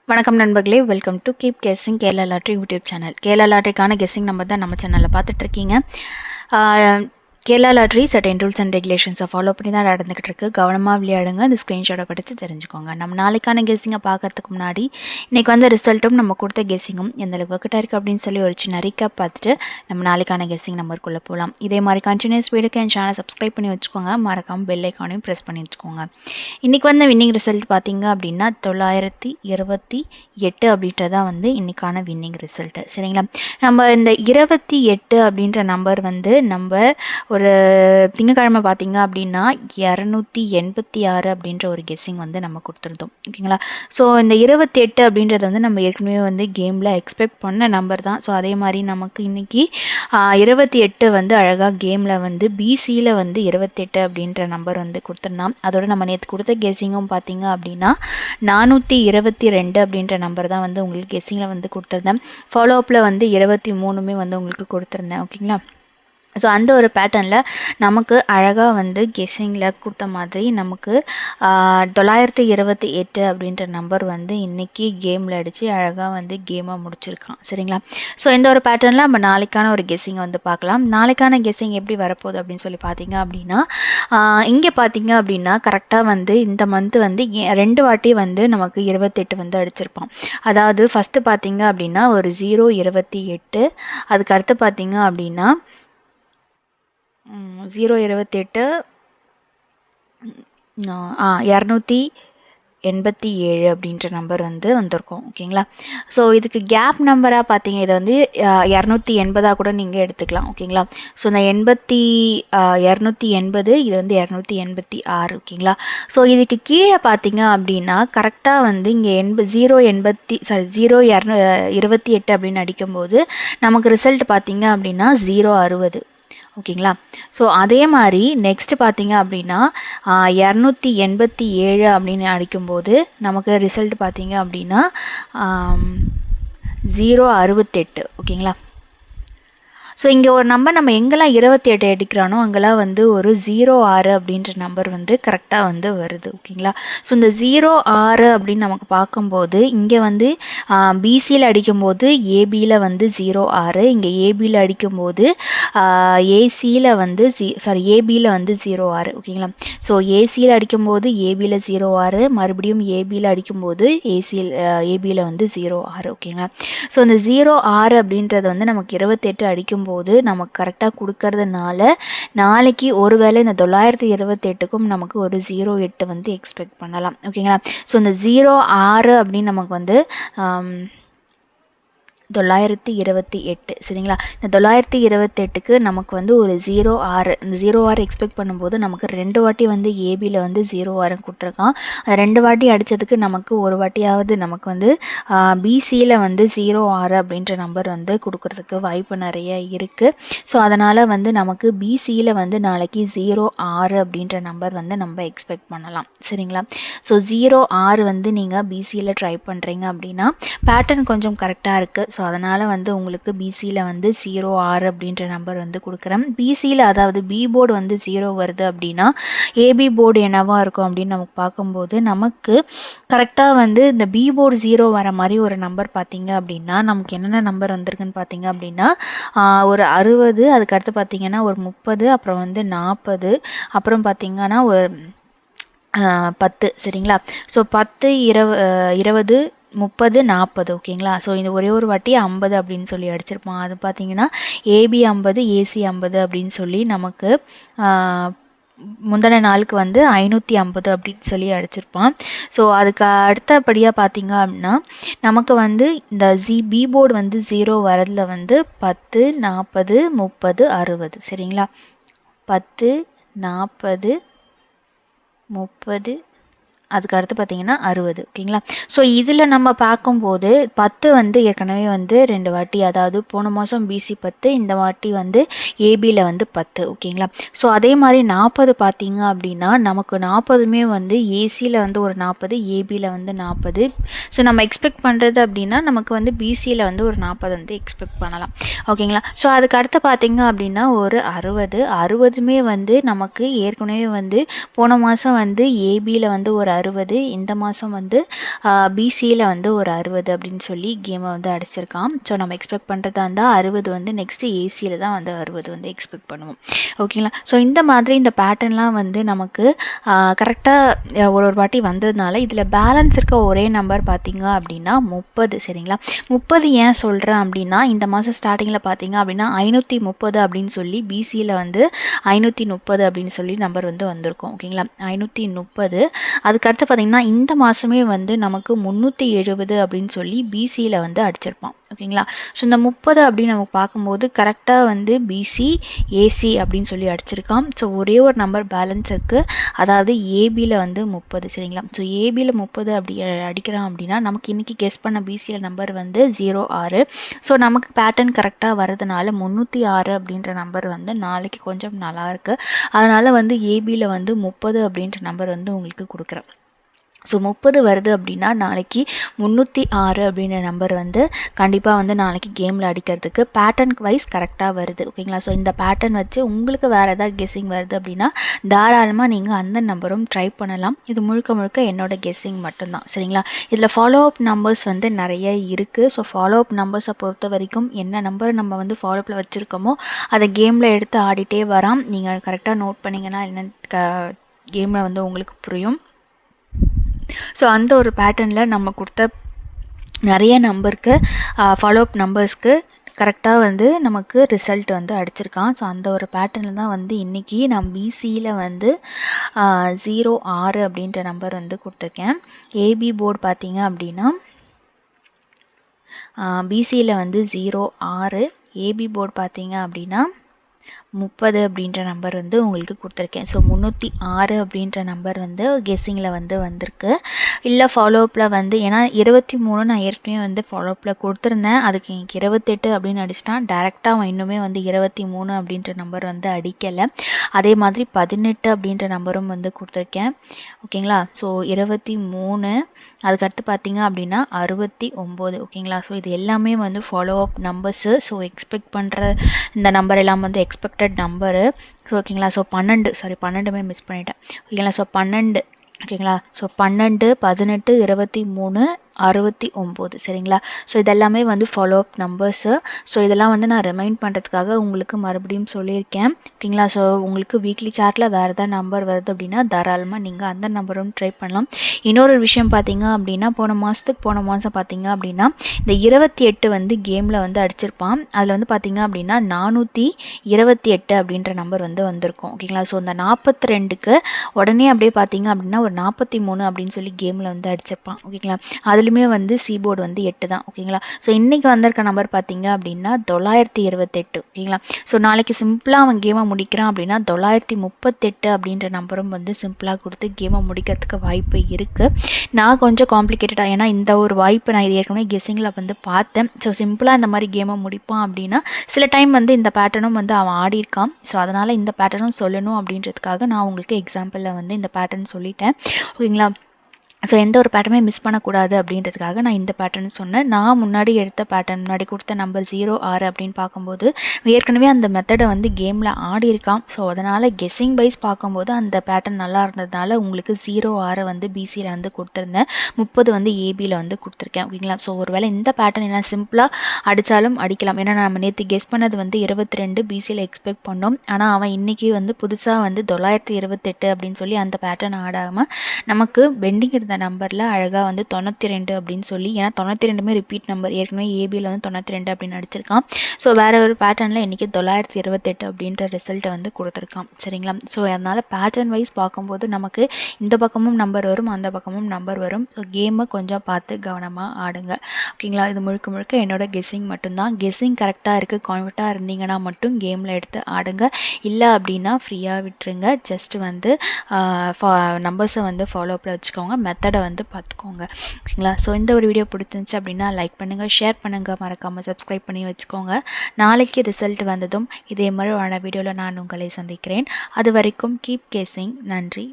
வணக்கம் நண்பர்களே, welcome to keep guessing Kerala lottery YouTube channel. Kerala லாட்ரிக்கான கெஸ்ஸிங் நம்பர் தான் நம்ம சேனலில் பார்த்துட்டு இருக்கீங்க. Kerala lottery certain rules and ரெகுலேஷன்ஸை ஃபாலோ பண்ணி தான் நடந்துகிட்டு இருக்கு. கவனமாக விளையாடுங்க. அந்த ஸ்க்ரீன்ஷாட்டை படித்து தெரிஞ்சுக்கோங்க. நம்ம நாளைக்கான கெஸ்ஸிங்கை பார்க்கறதுக்கு முன்னாடி இன்னைக்கு வந்த ரிசல்ட்டும் நம்ம கொடுத்த கெஸ்ஸிங்கும் எந்த அளவுக்கு ஒர்க் இருக்குது அப்படின்னு சொல்லி ஒரு சின்ன ரீகேப் பார்த்துட்டு நம்ம நாளைக்கான கெஸ்ஸிங் நம்பருக்குள்ளே போகலாம். இதே மாதிரி கண்டினியூஸ் வீடியோக்கு என் சேனல் சப்ஸ்கிரைப் பண்ணி வச்சுக்கோங்க. மறக்காமல் பெல் ஐக்கானையும் ப்ரெஸ் பண்ணி வச்சுக்கோங்க. இன்றைக்கி வந்த வின்னிங் ரிசல்ட் பார்த்தீங்க அப்படின்னா 928 அப்படின்றதான் வந்து இன்றைக்கான வின்னிங் ரிசல்ட்டு. சரிங்களா? நம்ம இந்த 28 அப்படின்ற நம்பர் வந்து நம்ம ஒரு திங்கக்கிழமை பார்த்தீங்க அப்படின்னா 286 அப்படின்ற ஒரு கெஸ்ஸிங் வந்து நம்ம கொடுத்துருந்தோம். ஓகேங்களா? ஸோ இந்த 28 அப்படின்றது வந்து நம்ம ஏற்கனவே வந்து கேமில் எக்ஸ்பெக்ட் பண்ண நம்பர் தான். ஸோ அதே மாதிரி நமக்கு இன்னைக்கு 28 வந்து அழகாக கேமில் வந்து பிசியில் வந்து 28 அப்படின்ற நம்பர் வந்து கொடுத்துருந்தோம். அதோட நம்ம நேற்று கொடுத்த கெஸ்ஸிங்கும் பார்த்தீங்க அப்படின்னா 422 அப்படின்ற நம்பர் தான் வந்து உங்களுக்கு கெஸ்ஸிங்கில் வந்து கொடுத்துருந்தேன். ஃபாலோ அப்பில் வந்து 23 வந்து உங்களுக்கு கொடுத்துருந்தேன். ஓகேங்களா? ஸோ அந்த ஒரு பேட்டர்னில் நமக்கு அழகாக வந்து கெஸ்ஸிங்கில் கொடுத்த மாதிரி நமக்கு 928 அப்படின்ற நம்பர் வந்து இன்றைக்கி கேமில் அடித்து அழகாக வந்து கேமை முடிச்சிருக்கான். சரிங்களா? ஸோ இந்த ஒரு பேட்டர்னில் நம்ம நாளைக்கான ஒரு கெஸ்ஸிங்கை வந்து பார்க்கலாம். நாளைக்கான கெஸ்ஸிங் எப்படி வரப்போகுது அப்படின்னு சொல்லி பார்த்தீங்க அப்படின்னா இங்கே பார்த்தீங்க அப்படின்னா கரெக்டாக வந்து இந்த மந்த் வந்து 2 வாட்டி வந்து நமக்கு 28 வந்து அடிச்சிருப்பான். அதாவது ஃபஸ்ட்டு பார்த்தீங்க அப்படின்னா ஒரு 028, அதுக்கு அடுத்து பார்த்தீங்க அப்படின்னா 028 287 அப்படின்ற நம்பர் வந்து வந்திருக்கும். ஓகேங்களா? ஸோ இதுக்கு கேப் நம்பராக பார்த்தீங்க, இதை வந்து 280 கூட நீங்கள் எடுத்துக்கலாம். ஓகேங்களா? ஸோ இந்த 280 இது வந்து 286. ஓகேங்களா? ஸோ இதுக்கு கீழே பார்த்தீங்க அப்படின்னா கரெக்டாக வந்து இங்கே 028 அப்படின்னு அடிக்கும்போது நமக்கு ரிசல்ட் பார்த்தீங்க அப்படின்னா 060. ஓகேங்களா? ஸோ அதே மாதிரி நெக்ஸ்ட் பார்த்தீங்க அப்படின்னா 287 அப்படின்னு அடிக்கும்போது நமக்கு ரிசல்ட் பார்த்தீங்க அப்படின்னா 068. ஓகேங்களா? ஸோ இங்கே ஒரு நம்பர் நம்ம எங்கெல்லாம் 28 எடுக்கிறானோ அங்கெல்லாம் வந்து ஒரு 06 அப்படின்ற நம்பர் வந்து கரெக்டாக வந்து வருது. ஓகேங்களா? ஸோ இந்த 06 அப்படின்னு நமக்கு பார்க்கும்போது இங்கே வந்து பிசியில் அடிக்கும்போது ஏபியில் வந்து 06, இங்கே ஏபியில் அடிக்கும்போது ஏசியில் வந்து ஏபியில் வந்து 06. ஓகேங்களா? ஸோ ஏசியில் அடிக்கும்போது ஏபியில் 06, மறுபடியும் ஏபியில் அடிக்கும்போது ஏபியில் வந்து 06. ஓகேங்களா? ஸோ இந்த 06 அப்படின்றது வந்து நமக்கு 28 அடிக்கும்போது நமக்கு கரெக்டாக கொடுக்கறதுனால நாளைக்கு ஒருவேளை இந்த 928க்கும் நமக்கு ஒரு 08 வந்து எக்ஸ்பெக்ட் பண்ணலாம். ஓகேங்களா? ஸோ இந்த 06 அப்படின்னு நமக்கு வந்து 928. சரிங்களா? இந்த 928க்கு நமக்கு வந்து ஒரு 06, இந்த 06 எக்ஸ்பெக்ட் பண்ணும்போது நமக்கு 2 வாட்டி வந்து ஏபியில் வந்து 06 கொடுத்துருக்கான். அது 2 வாட்டி அடித்ததுக்கு நமக்கு ஒரு வாட்டியாவது நமக்கு வந்து பிசியில் வந்து 06 அப்படின்ற நம்பர் வந்து கொடுக்கறதுக்கு வாய்ப்பு நிறைய இருக்குது. ஸோ அதனால் வந்து நமக்கு பிசியில் வந்து நாளைக்கு 06 அப்படின்ற நம்பர் வந்து நம்ம எக்ஸ்பெக்ட் பண்ணலாம். சரிங்களா? ஸோ 06 வந்து நீங்கள் பிசியில் ட்ரை பண்ணுறீங்க அப்படின்னா பேட்டர்ன் கொஞ்சம் கரெக்டாக இருக்குது. ஸோ அதனால் வந்து உங்களுக்கு பிசியில் வந்து 06 அப்படின்ற நம்பர் வந்து கொடுக்குறேன். பிசியில் அதாவது பி போர்டு வந்து 0 வருது அப்படின்னா ஏபி போர்டு என்னவா இருக்கும் அப்படின்னு நமக்கு பார்க்கும்போது நமக்கு கரெக்டாக வந்து இந்த பி போர்டு 0 வர மாதிரி ஒரு நம்பர் பார்த்தீங்க அப்படின்னா நமக்கு என்னென்ன நம்பர் வந்திருக்குன்னு பார்த்தீங்க அப்படின்னா ஒரு 60, அதுக்கடுத்து பார்த்தீங்கன்னா ஒரு 30, அப்புறம் வந்து 40, அப்புறம் பார்த்தீங்கன்னா ஒரு 10. சரிங்களா? ஸோ 10, 20, 30, 40. ஓகேங்களா? ஸோ இந்த ஒரே ஒரு வாட்டி 50 அப்படின்னு சொல்லி அடிச்சிருப்பான். அது பார்த்தீங்கன்னா ஏபி 50, ஏசி 50 அப்படின்னு சொல்லி நமக்கு முந்தின நாளுக்கு வந்து 550 அப்படின்னு சொல்லி அடிச்சிருப்பான். ஸோ அதுக்கு அடுத்தபடியாக பார்த்தீங்க அப்படின்னா நமக்கு வந்து இந்த பி போர்டு வந்து 0 வரதில் வந்து 10, 40, 30, 60. சரிங்களா? 10, 40, 30, அதுக்கு அடுத்து பார்த்தீங்கன்னா 60. ஓகேங்களா? ஸோ இதில் நம்ம பார்க்கும்போது 10 வந்து ஏற்கனவே வந்து 2 வாட்டி, அதாவது போன மாதம் பிசி 10, இந்த வாட்டி வந்து ஏபியில் வந்து 10. ஓகேங்களா? ஸோ அதே மாதிரி 40 பார்த்தீங்க அப்படின்னா நமக்கு 40மே வந்து ஏசியில் வந்து ஒரு 40, ஏபியில் வந்து 40. ஸோ நம்ம எக்ஸ்பெக்ட் பண்ணுறது அப்படின்னா நமக்கு வந்து பிசியில் வந்து ஒரு 40 வந்து எக்ஸ்பெக்ட் பண்ணலாம். ஓகேங்களா? ஸோ அதுக்கு அடுத்து பார்த்தீங்க அப்படின்னா ஒரு 60, 60மே வந்து நமக்கு ஏற்கனவே வந்து போன மாதம் வந்து ஏபியில் வந்து ஒரு 60, இந்த மாதம் வந்து பிசியில் வந்து ஒரு 60 அப்படின்னு சொல்லி கேமை வந்து அடிச்சிருக்கான். ஸோ நம்ம எக்ஸ்பெக்ட் பண்ணுறதா இருந்தால் 60 வந்து நெக்ஸ்ட்டு ஏசியில் தான் வந்து 60 வந்து எக்ஸ்பெக்ட் பண்ணுவோம். ஓகேங்களா? ஸோ இந்த மாதிரி இந்த பேட்டர்ன்லாம் வந்து நமக்கு கரெக்டாக ஒரு வாட்டி வந்ததுனால இதில் பேலன்ஸ் இருக்க ஒரே நம்பர் பார்த்தீங்க அப்படின்னா 30. சரிங்களா? 30 ஏன் சொல்கிறேன் அப்படின்னா இந்த மாதம் ஸ்டார்டிங்கில் பார்த்தீங்க அப்படின்னா 530 அப்படின்னு சொல்லி பிசியில் வந்து 530 அப்படின்னு சொல்லி நம்பர் வந்து வந்திருக்கும். ஓகேங்களா? 530. அதுக்கடுத்து பார்த்தீங்கன்னா இந்த மாதமே வந்து நமக்கு 370 அப்படின்னு சொல்லி பிசியில் வந்து அடிச்சிருப்பான். ஓகேங்களா? ஸோ இந்த 30 அப்படின்னு நம்ம பார்க்கும்போது கரெக்டாக வந்து பிசி ஏசி அப்படின்னு சொல்லி அடிச்சிருக்கான். ஸோ ஒரே ஒரு நம்பர் பேலன்ஸ் இருக்குது, அதாவது ஏபியில் வந்து 30. சரிங்களா? ஸோ ஏபியில் 30 அப்படி அடிக்கிறான் அப்படின்னா நமக்கு இன்றைக்கி கெஸ் பண்ண பிசியில் நம்பர் வந்து 06. ஸோ நமக்கு பேட்டர்ன் கரெக்டாக வரதுனால 306 அப்படின்ற நம்பர் வந்து நாளைக்கு கொஞ்சம் நல்லாயிருக்கு. அதனால் வந்து ஏபியில் வந்து 30 அப்படின்ற நம்பர் வந்து உங்களுக்கு கொடுக்குறேன். ஸோ 30 வருது அப்படின்னா நாளைக்கு 306 அப்படின்ற நம்பர் வந்து கண்டிப்பாக வந்து நாளைக்கு கேமில் அடிக்கிறதுக்கு பேட்டர்ன் வைஸ் கரெக்டாக வருது. ஓகேங்களா? ஸோ இந்த பேட்டர்ன் வச்சு உங்களுக்கு வேறு ஏதாவது கெஸ்ஸிங் வருது அப்படின்னா தாராளமாக நீங்கள் அந்த நம்பரும் ட்ரை பண்ணலாம். இது முழுக்க முழுக்க என்னோட கெஸ்ஸிங் மட்டும்தான். சரிங்களா? இதில் ஃபாலோ அப் நம்பர்ஸ் வந்து நிறைய இருக்குது. ஸோ ஃபாலோ அப் நம்பர்ஸை பொறுத்த வரைக்கும் என்ன நம்பர் நம்ம வந்து ஃபாலோ அப்பில் வச்சுருக்கோமோ அதை கேமில் எடுத்து ஆடிட்டே வரான். நீங்கள் கரெக்டாக நோட் பண்ணிங்கன்னா என்னென்னு கேமில் வந்து உங்களுக்கு புரியும். ஸோ அந்த ஒரு பேட்டர்னில் நம்ம கொடுத்த நிறைய நம்பருக்கு ஃபாலோ அப் நம்பர்ஸ்க்கு கரெக்டாக வந்து நமக்கு ரிசல்ட் வந்து அடிச்சிருக்கான். ஸோ அந்த ஒரு பேட்டர்னில் தான் வந்து இன்றைக்கி நான் பிசியில் வந்து 06 அப்படின்ற நம்பர் வந்து கொடுத்துருக்கேன். ஏபி போர்டு பார்த்தீங்க அப்படின்னா பிசியில் வந்து 06, ஏபி போர்டு பார்த்தீங்க அப்படின்னா 30 அப்படின்ற நம்பர் வந்து உங்களுக்கு கொடுத்துருக்கேன். ஸோ 306 அப்படின்ற நம்பர் வந்து கெஸ்ஸிங்கில் வந்து வந்திருக்கு. இல்லை ஃபாலோஅப்பில் வந்து ஏன்னா 23 நான் ஏற்கனவே வந்து ஃபாலோஅப்பில் கொடுத்துருந்தேன். அதுக்கு எனக்கு 28 அப்படின்னு அடிச்சிட்டான். டேரெக்டாக அவன் இன்னுமே வந்து 23 அப்படின்ற நம்பர் வந்து அடிக்கலை. அதே மாதிரி 18 அப்படின்ற நம்பரும் வந்து கொடுத்துருக்கேன். ஓகேங்களா? ஸோ 23, அதுக்கடுத்து பார்த்தீங்க அப்படின்னா 69. ஓகேங்களா? ஸோ இது எல்லாமே வந்து follow up numbers. So expect பண்ணுற இந்த நம்பர் எல்லாம் வந்து எக்ஸ்பெக்டட் நம்பரு. ஸோ ஓகேங்களா? ஸோ 12 மிஸ் பண்ணிட்டேன். ஓகேங்களா? ஸோ 12. ஓகேங்களா? ஸோ 12, 18, 23, 69. சரிங்களா? ஸோ இதெல்லாமே வந்து ஃபாலோ அப் நம்பர்ஸு. ஸோ இதெல்லாம் வந்து நான் ரிமைண்ட் பண்ணுறதுக்காக உங்களுக்கு மறுபடியும் சொல்லியிருக்கேன். ஓகேங்களா? ஸோ உங்களுக்கு வீக்லி சார்ட்டில் வேறு ஏதாவது நம்பர் வருது அப்படின்னா தாராளமாக நீங்கள் அந்த நம்பரும் ட்ரை பண்ணலாம். இன்னொரு விஷயம் பார்த்தீங்க அப்படின்னா போன மாதம் பார்த்தீங்க அப்படின்னா இந்த 28 வந்து கேமில் வந்து அடிச்சிருப்பான். அதில் வந்து பார்த்தீங்க அப்படின்னா 428 அப்படின்ற நம்பர் வந்து வந்திருக்கும். ஓகேங்களா? ஸோ இந்த 42க்கு உடனே அப்படியே பார்த்தீங்க அப்படின்னா ஒரு 43 அப்படின்னு சொல்லி கேமில் வந்து அடிச்சிருப்பான். ஓகேங்களா? அதுலேயுமே வந்து சிபோர்டு வந்து 8 தான். ஓகேங்களா? ஸோ இன்றைக்கி வந்திருக்க நம்பர் பார்த்தீங்க அப்படின்னா 928. ஓகேங்களா? ஸோ நாளைக்கு சிம்பிளாக அவன் கேமை முடிக்கிறான் அப்படின்னா 938 அப்படின்ற நம்பரும் வந்து சிம்பிளாக கொடுத்து கேமை முடிக்கிறதுக்கு வாய்ப்பு இருக்குது. நான் கொஞ்சம் காம்ப்ளிகேட்டடாக ஏன்னா இந்த ஒரு வாய்ப்பு நான் இது ஏற்கனவே கெஸ்ஸிங்கில் வந்து பார்த்தேன். ஸோ சிம்பிளாக இந்த மாதிரி கேமை முடிப்பான் அப்படின்னா சில டைம் வந்து இந்த பேட்டர்னும் வந்து அவன் ஆடியிருக்கான். ஸோ அதனால் இந்த பேட்டர்னும் சொல்லணும் அப்படின்றதுக்காக நான் உங்களுக்கு எக்ஸாம்பிளில் வந்து இந்த பேட்டர்ன் சொல்லிட்டேன். ஓகேங்களா? ஸோ எந்த ஒரு பேட்டர்னுமே மிஸ் பண்ணக்கூடாது அப்படின்றதுக்காக நான் இந்த பேட்டர்ன் சொன்னேன். நான் முன்னாடி எடுத்த பேட்டர்ன் முன்னாடி கொடுத்த நம்பர் 06 அப்படின்னு பார்க்கும்போது ஏற்கனவே அந்த மெத்தடை வந்து கேமில் ஆடி இருக்கான். ஸோ அதனால் கெஸ்ஸிங் வைஸ் பார்க்கும்போது அந்த பேட்டர்ன் நல்லா இருந்ததுனால உங்களுக்கு 06 வந்து பிசியில் வந்து கொடுத்துருந்தேன். 30 வந்து ஏபியில் வந்து கொடுத்துருக்கேன். ஓகேங்களா? ஸோ ஒருவேளை இந்த பேட்டர்ன் என்ன சிம்பிளாக அடித்தாலும் அடிக்கலாம். ஏன்னா நம்ம நேற்று கெஸ் பண்ணது வந்து 22 பிசியில் எக்ஸ்பெக்ட் பண்ணோம். ஆனால் அவன் இன்றைக்கி வந்து புதுசாக வந்து 928 அப்படின்னு சொல்லி அந்த பேட்டர்ன் ஆடாமல் நமக்கு பெண்டிங் இருந்த நம்பரில் அழகாக வந்து 92 அப்படின்னு சொல்லி ஏன்னா 92மே ரிப்பீட் நம்பர் ஏற்கனவே ஏபியில் வந்து 92 அப்படின்னு அடிச்சிருக்கான். ஸோ வேற ஒரு பேட்டர்னில் இன்றைக்கி 928 அப்படின்ற ரிசல்ட்டை வந்து கொடுத்துருக்கான். சரிங்களா? ஸோ அதனால் பேட்டர்ன் வைஸ் பார்க்கும்போது நமக்கு இந்த பக்கமும் நம்பர் வரும், அந்த பக்கமும் நம்பர் வரும். ஸோ கேமை கொஞ்சம் பார்த்து கவனமாக ஆடுங்க. ஓகேங்களா? இது முழுக்க முழுக்க என்னோட கெஸ்ஸிங் மட்டும்தான். கெஸ்ஸிங் கரெக்டாக இருக்குது, கான்ஃபிடண்ட்டாக இருந்தீங்கன்னா மட்டும் கேமில் எடுத்து ஆடுங்க. இல்லை அப்படின்னா ஃப்ரீயாக விட்டுருங்க. ஜஸ்ட் வந்து நம்பர்ஸை வந்து ஃபாலோ அப்பில் வச்சுக்கோங்க. மெத்தடை வந்து பார்த்துக்கோங்க. ஓகேங்களா? ஸோ இந்த ஒரு வீடியோ பிடிச்சிருந்துச்சு அப்படின்னா லைக் பண்ணுங்கள், ஷேர் பண்ணுங்கள், மறக்காமல் சப்ஸ்கிரைப் பண்ணி வச்சுக்கோங்க. நாளைக்கு ரிசல்ட் வந்ததும் இதே மாதிரி வீடியோவில் நான் உங்களை சந்திக்கிறேன். அது வரைக்கும் கீப் கேசிங். நன்றி.